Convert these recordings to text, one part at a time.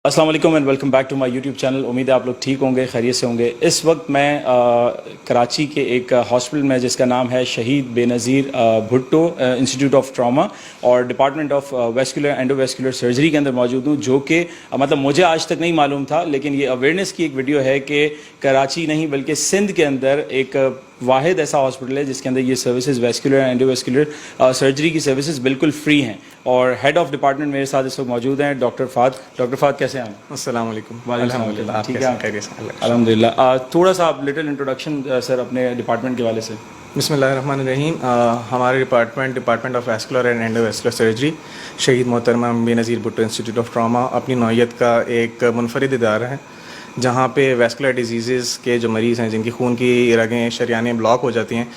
अस्सलाम वालेकुम and welcome back to my YouTube channel. उम्मीद है आप लोग ठीक होंगे, खैरियत से होंगे। इस वक्त मैं कराची के एक हॉस्पिटल में जिसका नाम है शहीद Benazir Bhutto institute of trauma और डिपार्टमेंट ऑफ वेस्कुलर एंडोवेस्कुलर सर्जरी के अंदर मौजूद हूँ, जो कि मतलब मुझे आज तक नहीं मालूम था, लेकिन ये अवेयरनेस की एक वीडियो है कि कराची नहीं बल्कि सिंध के अंदर एक वाहिद ऐसा हॉस्पिटल है जिसके अंदर ये सर्विसेज वेस्कुलर एंडोवेस्कुलर सर्जरी की सर्विसेज बिल्कुल फ्री हैं। और हेड ऑफ डिपार्टमेंट मेरे साथ इस वक्त मौजूद हैं डॉक्टर फाद। डॉक्टर फाद कैसे हैं? अस्सलाम वालेकुम। अल्हम्दुलिल्लाह, ठीक है, है। अल्हम्दुलिल्लाह। थोड़ा सा आप लिटिल इंट्रोडक्शन सर अपने डिपार्टमेंट के वाले से। बिस्मिल्लाहिर्रहमानिर्रहीम। हमारे department of vascular and endovascular surgery शहीद मोहतरमा Benazir Bhutto institute of trauma अपनी नौइयत का एक मुनफरिद इदारा है, जहाँ पे वेस्कुलर डिजीज़ के जो मरीज़ हैं जिनकी खून की रगें शरियानें ब्लॉक हो जाती हैं,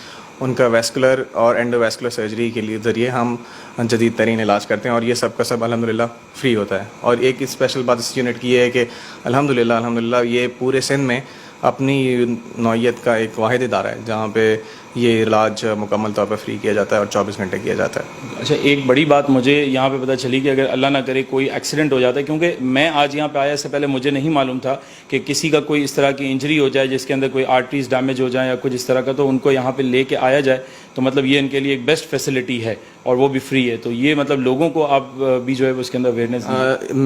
उनका वेस्कुलर और एंडोवेस्कुलर सर्जरी के लिए ज़रिए हम जदीद तरीन इलाज करते हैं और ये सब का सब अल्हम्दुलिल्लाह फ्री होता है। और एक स्पेशल बात इस यूनिट की है कि अल्हम्दुलिल्लाह ये पूरे सिंध में अपनी नौइयत का एक वाहिद इदारा है जहाँ पे ये इलाज मुकम्मल तौर पर फ्री किया जाता है और 24 घंटे किया जाता है। अच्छा, एक बड़ी बात मुझे यहाँ पे पता चली कि अगर अल्लाह ना करे कोई एक्सीडेंट हो जाता है, क्योंकि मैं आज यहाँ पे आया इससे पहले मुझे नहीं मालूम था कि किसी का कोई इस तरह की इंजरी हो जाए जिसके अंदर कोई आर्टरीज डैमेज हो जाए या कुछ इस तरह का, तो उनको यहाँ पे लेके आया जाए, तो मतलब ये इनके लिए एक बेस्ट फैसिलिटी है और वो भी फ्री है। तो ये मतलब लोगों को आप भी जो है उसके अंदर अवेयरनेस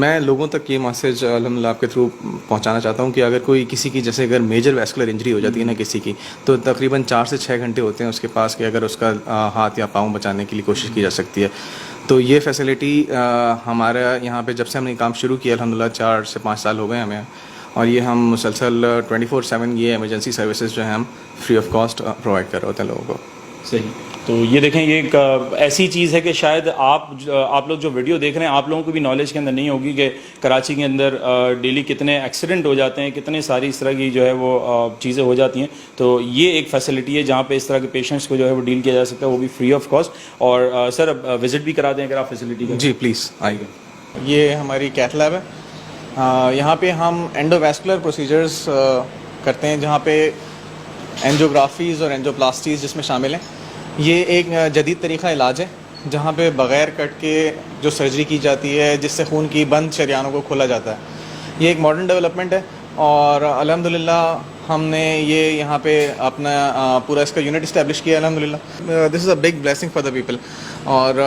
मैं लोगों तक ये मैसेज अल्हम्दुलिल्लाह आपके थ्रू पहुँचाना चाहता हूँ कि अगर कोई किसी की जैसे अगर मेजर वेस्कुलर इंजरी हो जाती है ना किसी की, तो तकरीबन 4 से 6 घंटे होते हैं उसके पास कि अगर उसका हाथ या पाँव बचाने के लिए कोशिश की जा सकती है। तो ये फैसिलिटी हमारा यहाँ पे जब से हमने काम शुरू किया अल्हम्दुलिल्लाह 4 से 5 साल हो गए हमें, और ये हम मुसलसल 24/7 ये इमरजेंसी सर्विसेज जो हैं हम फ्री ऑफ कॉस्ट प्रोवाइड कर रहे होते हैं लोगों को। सही। तो ये देखें, ये एक ऐसी चीज़ है कि शायद आप लोग जो वीडियो देख रहे हैं, आप लोगों को भी नॉलेज के अंदर नहीं होगी कि कराची के अंदर डेली कितने एक्सीडेंट हो जाते हैं, कितने सारी इस तरह की जो है वो चीज़ें हो जाती हैं। तो ये एक फैसिलिटी है जहाँ पे इस तरह के पेशेंट्स को जो है वो डील किया जा सकता है, वो भी फ्री ऑफ कॉस्ट। और सर विज़िट भी करा दें अगर आप फैसिलिटी का। जी प्लीज़ आइए। ये हमारी कैथ लैब है, यहाँ पे हम एंडोवेस्कुलर प्रोसीजर्स करते हैं, जहाँ पे एंजियोग्राफीज़ और एंजियोप्लास्टीज़ जिसमें शामिल हैं। ये एक जदीद तरीक़ा इलाज है जहाँ पे बग़ैर कट के जो सर्जरी की जाती है जिससे खून की बंद शरियानों को खोला जाता है। ये एक मॉडर्न डेवलपमेंट है और अल्हम्दुलिल्लाह हमने ये यहाँ पे अपना पूरा इसका यूनिट इस्टेब्लिश किया अल्हम्दुलिल्लाह। This is a big blessing for the people और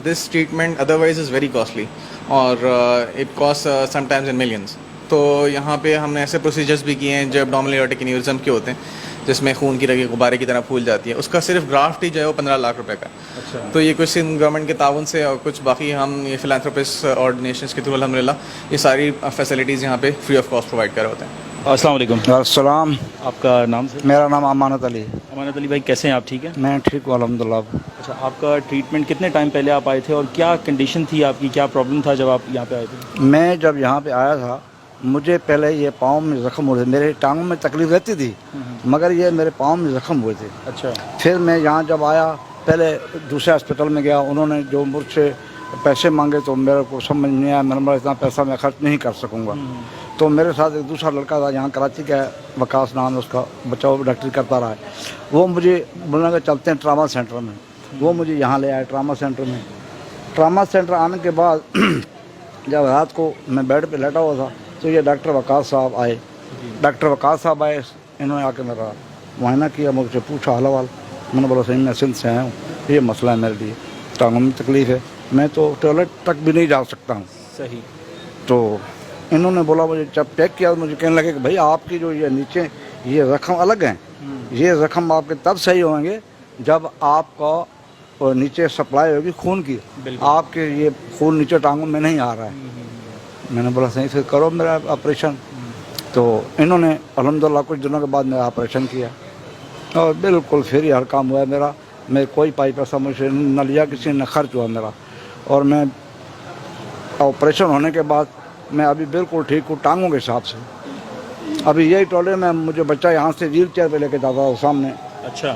this treatment otherwise is very costly और it cost sometimes in millions. तो यहाँ पे हमने ऐसे प्रोसीजर्स भी किए हैं जो एब्डोमिनल एओर्टिक एन्यूरिज्म के होते हैं, जिसमें खून की रगें गुब्बारे की तरह फूल जाती है। उसका सिर्फ ग्राफ्ट ही जो है वो 15 लाख रुपए का। अच्छा। तो ये कुछ गवर्नमेंट के ताउन से और कुछ बाकी हम ये फिलैंथ्रोपिस्ट और डोनेशंस के थ्रू अल्हम्दुलिल्लाह ये सारी फैसिलिटीज़ यहाँ पे फ्री ऑफ कॉस्ट प्रोवाइड कर रहे होते हैं। अस्सलाम वालेकुम। अस्सलाम। आपका नाम सर? मेरा नाम अमानत अली। अमानत अली भाई, कैसे हैं आप? ठीक है, मैं ठीक हूँ अल्हम्दुलिल्लाह। अच्छा, आपका ट्रीटमेंट कितने टाइम पहले आप आए थे और क्या कंडीशन थी आपकी, क्या प्रॉब्लम था जब आप यहाँ पे आए थे? मैं जब यहाँ पे आया था, मुझे पहले ये पाँव में ज़ख्म हुए थे, मेरे टांगों में तकलीफ रहती थी मगर ये मेरे पाँव में ज़ख्म हुए थे। अच्छा। फिर मैं यहाँ जब आया, पहले दूसरे हॉस्पिटल में गया, उन्होंने जो मुझसे पैसे मांगे तो मेरे को समझ नहीं आया, मैंने बोला इतना पैसा मैं खर्च नहीं कर सकूँगा। तो मेरे साथ एक दूसरा लड़का था यहाँ कराची का, वकास नाम है उसका, बचाव डॉक्टरी करता रहा है, वो मुझे बोलने के चलते हैं ट्रामा सेंटर में। वो मुझे यहाँ ले आए ट्रामा सेंटर में। ट्रामा सेंटर आने के बाद जब रात को मैं बेड पर लेटा हुआ था तो ये डॉक्टर वकास साहब आए। डॉक्टर वकास साहब आए, इन्होंने आके मेरा मुआयना किया, मुझसे पूछा हाल वाल। मैंने बोला सही मैं सिंध से आया हूँ, ये मसला है मेरे लिए, टांगों में तकलीफ़ है, मैं तो टॉयलेट तक भी नहीं जा सकता हूँ। सही। तो इन्होंने बोला, मुझे जब चेक किया मुझे कहने लगे कि भाई आपकी जो ये नीचे ये ज़ख्म अलग हैं, ये ज़ख्म आपके तब सही होंगे जब आपका नीचे सप्लाई होगी खून की, आपके ये खून नीचे टांगों में नहीं आ रहा है। मैंने बोला सही, फिर करो मेरा ऑपरेशन। तो इन्होंने अल्हम्दुलिल्लाह कुछ दिनों के बाद मेरा ऑपरेशन किया और बिल्कुल फिर हर काम हुआ मेरा। मैं कोई पाई पैसा मुझसे न लिया किसी ने, खर्च हुआ मेरा। और मैं ऑपरेशन होने के बाद मैं अभी बिल्कुल ठीक हूँ टांगों के हिसाब से। अभी यही टॉयलेट में मुझे बच्चा यहाँ से व्हील चेयर पर लेके जाता था सामने। अच्छा।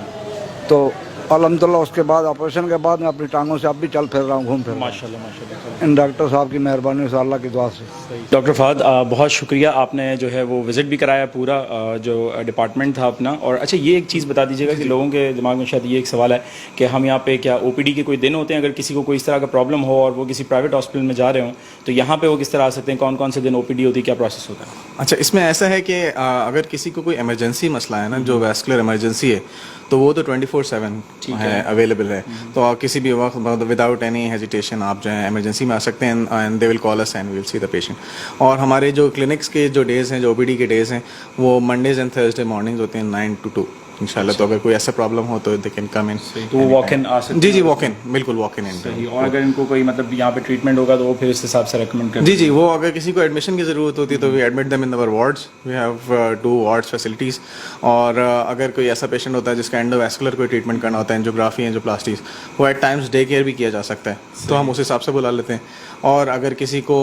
तो अलहमदिल्ला उसके बाद ऑपरेशन के बाद मैं अपनी टांगों से अब भी चल फिर रहा हूँ, घूम फिर रहा हूँ माशाल्लाह माशाल्लाह। इन डॉक्टर साहब की मेहरबानी से, अल्लाह की दुआ से। डॉक्टर फहद बहुत शुक्रिया, आपने जो है वो विज़िट भी कराया पूरा जो डिपार्टमेंट था अपना। और अच्छा ये एक चीज़ बता दीजिएगा कि लोगों के दिमाग में शायद ये एक सवाल है कि हम यहाँ पे क्या OPD के कोई दिन होते हैं, अगर किसी को कोई इस तरह का प्रॉब्लम हो और वो किसी प्राइवेट हॉस्पिटल में जा रहे हों तो यहाँ पे वो किस तरह आ सकते हैं, कौन कौन से दिन OPD होती है, क्या प्रोसेस होता है? अच्छा, इसमें ऐसा है कि अगर किसी को कोई इमरजेंसी मसला है ना, जो वैस्कुलर इमरजेंसी है, तो वो तो 24/7 है, अवेलेबल है। तो आप किसी भी वक्त विदाउट एनी हेजिटेशन आप जो है इमरजेंसी में आ सकते हैं and they will call us and we will see the patient. और हमारे जो क्लिनिक्स के जो डेज़ हैं, जो OPD के डेज़ हैं, वो मंडेज़ एंड थर्सडे मॉर्निंग्स होते हैं 9 to 2 इंशाल्लाह। तो अगर कोई ऐसा प्रॉब्लम हो तो दे कैन कम इन। तो वो वॉक इन आ सकते हैं? जी जी, वॉक इन, बिल्कुल वॉक इन। सही। और अगर इनको कोई मतलब यहाँ पे ट्रीटमेंट होगा तो वो फिर इस हिसाब से रेकमेंड करते जी जी, वो अगर किसी को एडमिशन की ज़रूरत होती है तो we admit them in our wards. We have 2 wards facilities. और अगर कोई ऐसा पेशेंट होता है जिसका एंडोवैस्कुलर कोई ट्रीटमेंट करना होता है, एंजियोग्राफी, एंजियोप्लास्टीज, वो एट टाइम्स डे केयर भी किया जा सकता है, तो हम उस हिसाब से बुला लेते हैं। और अगर किसी को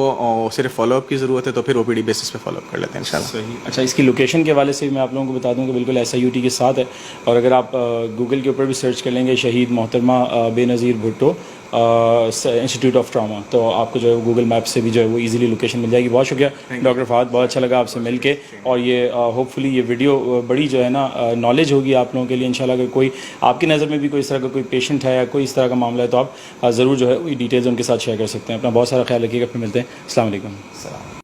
सिर्फ फॉलोअप की ज़रूरत है तो फिर OPD बेसिस पे फॉलोअप कर लेते हैं इंशाल्लाह। सही। अच्छा, इसकी लोकेशन के हवाले से भी मैं आप लोगों को बता दूं कि बिल्कुल SIUT के साथ है। और अगर आप गूगल के ऊपर भी सर्च कर लेंगे शहीद मोहतरमा Benazir Bhutto institute of trauma, तो आपको जो है वो गूगल मैप से भी जो है वो इजीली लोकेशन मिल जाएगी। बहुत शुक्रिया डॉक्टर फहद, बहुत अच्छा लगा आपसे मिल के। और ये होपफुली ये वीडियो बड़ी जो है ना नॉलेज होगी आप लोगों के लिए इंशाल्लाह। अगर कोई आपकी नज़र में भी कोई इस तरह का कोई पेशेंट है या कोई इस तरह का मामला है तो आप ज़रूर जो है वो डिटेल्स उनके साथ शेयर कर सकते हैं। अपना बहुत सारा ख्याल रखिएगा, फिर मिलते हैं। अस्सलाम वालेकुम।